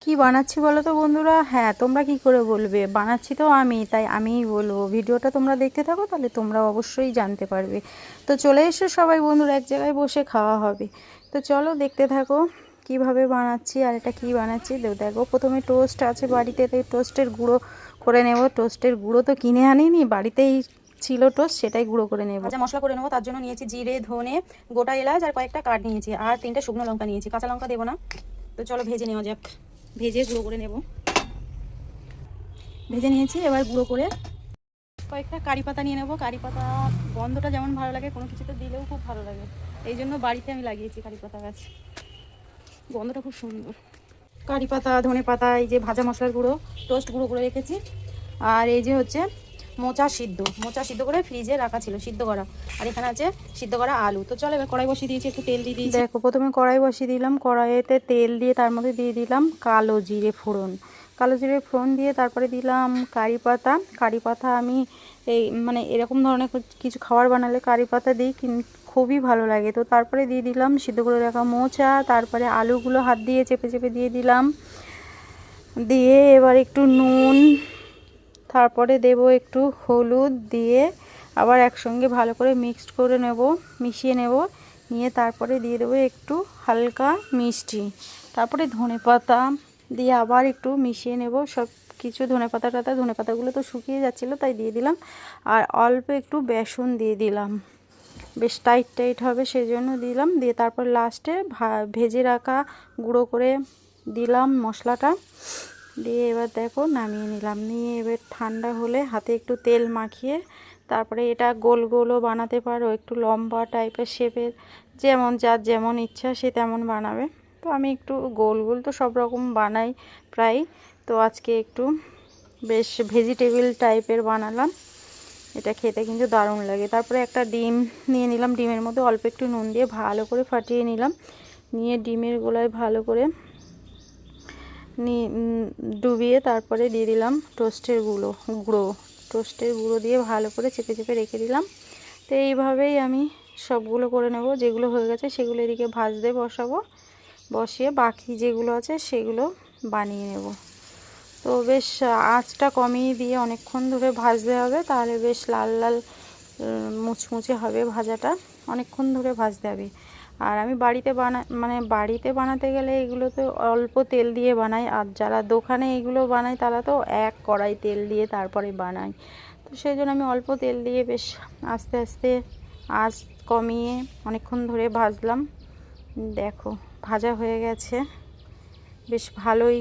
কি বানাচ্ছি বলো তো বন্ধুরা? হ্যাঁ, তোমরা কি করে বলবে? বানাচ্ছি তো আমি, তাই আমিই বলবো। ভিডিওটা তোমরা দেখতে থাকো, তাহলে তোমরা অবশ্যই জানতে পারবে। তো চলে এসো সবাই বন্ধুরা, এক জায়গায় বসে খাওয়া হবে। তো চলো দেখতে থাকো কিভাবে বানাচ্ছি। আর এটা কি বানাচ্ছি দেখো। প্রথমে টোস্ট আছে বাড়িতে, তাই টোস্টের গুঁড়ো করে নেব। টোস্টের গুঁড়ো তো কিনে আনিনি, বাড়িতেই ছিল টোস্ট, সেটাই গুঁড়ো করে নেব। ভাজা মশলা করে নেবো, তার জন্য নিয়েছি জিরে, ধনে, গোটা এলাচ আর কয়েকটা কাঠ নিয়েছি, আর 3টে শুকনো লঙ্কা নিয়েছি। কাঁচা লঙ্কা দেবো না। তো চলো ভেজে নেওয়া যাক। ভেজে গুঁড়ো করে নেব। ভেজে নিয়েছি, এবার গুঁড়ো করে কয়েকটা কারি পাতা নিয়ে নেব। কারি পাতা গন্ধটা যেমন ভালো লাগে, কোনো কিছুতে দিলেও খুব ভালো লাগে। এই জন্য বাড়িতে আমি লাগিয়েছি কারি পাতা গাছ, গন্ধটা খুব সুন্দর। কারি পাতা, ধনে পাতা, এই যে ভাজা মশলার গুঁড়ো, টোস্ট গুঁড়ো করে রেখেছি। আর এই যে হচ্ছে মোচা সিদ্ধ করে ফ্রিজে রাখা ছিল, সিদ্ধ করা। আর এখানে আছে সিদ্ধ করা আলু। তো চলো এবার কড়াই বসিয়ে দিয়েছি, একটু তেল দিয়ে দিয়েছি। দেখো প্রথমে কড়াই বসিয়ে দিলাম, কড়াইতে তেল দিয়ে তার মধ্যে দিয়ে দিলাম কালো জিরে ফোড়ন দিয়ে তারপরে দিলাম কারি পাতা। আমি এই মানে এরকম ধরনের কিছু খাবার বানালে কারি পাতা দিই, কিন্তু খুবই ভালো লাগে। তো তারপরে দিয়ে দিলাম সিদ্ধ করে রাখা মোচা, তারপরে আলুগুলো হাত দিয়ে চেপে চেপে দিয়ে দিলাম। দিয়ে এবার একটু নুন, তারপরে দেব একটু হলুদ, দিয়ে আবার একসঙ্গে ভালো করে মিক্সড করে নেব, মিশিয়ে নেব। নিয়ে তারপরে দিয়ে দেবো একটু হালকা মিষ্টি, তারপরে ধনেপাতা দিয়ে আবার একটু মিশিয়ে নেব সব কিছু। ধনে পাতাগুলো তো শুকিয়ে যাচ্ছিলো, তাই দিয়ে দিলাম। আর অল্প একটু বেসন দিয়ে দিলাম, বেশ টাইট হবে সেজন্য দিলাম। দিয়ে তারপর লাস্টে ভেজে রাখা গুঁড়ো করে দিলাম মশলাটা। দিয়ে এবার দেখো নামিয়ে নিলাম। নিয়ে এবার ঠান্ডা হলে হাতে একটু তেল মাখিয়ে তারপরে এটা গোল গোলও বানাতে পারো, একটু লম্বা টাইপের শেপের, যার যেমন ইচ্ছা সে তেমন বানাবে। তো আমি একটু গোল তো সব রকম বানাই প্রায়। তো আজকে একটু বেশ ভেজিটেবল টাইপের বানালাম। এটা খেতে কিন্তু দারুণ লাগে। তারপরে একটা ডিম নিয়ে নিলাম, ডিমের মধ্যে অল্প একটু নুন দিয়ে ভালো করে ফাটিয়ে নিলাম। নিয়ে ডিমের গোলায় ভালো করে ডুবিয়ে তারপরে দিয়ে দিলাম টোস্টের গুঁড়ো দিয়ে ভালো করে চেপে চেপে রেখে দিলাম। তো এইভাবেই আমি সবগুলো করে নেব। যেগুলো হয়ে গেছে সেগুলো এদিকে ভাজতে বসাবো, বসিয়ে বাকি যেগুলো আছে সেগুলো বানিয়ে নেব। তো বেশ আঁচটা কমিয়ে দিয়ে অনেকক্ষণ ধরে ভাজতে হবে, তাহলে বেশ লাল লাল মুচমুচে হবে ভাজাটা, অনেকক্ষণ ধরে ভাজতে হবে। আর আমি বাড়িতে বানাতে গেলে এগুলো তো অল্প তেল দিয়ে বানাই, আর যারা দোকানে এগুলো বানায় তারা তো এক কড়াই তেল দিয়ে তারপরে বানায়। তো সেই জন্য আমি অল্প তেল দিয়ে বেশ আস্তে আস্তে আঁচ কমিয়ে অনেকক্ষণ ধরে ভাজলাম। দেখো ভাজা হয়ে গেছে বেশ ভালোই।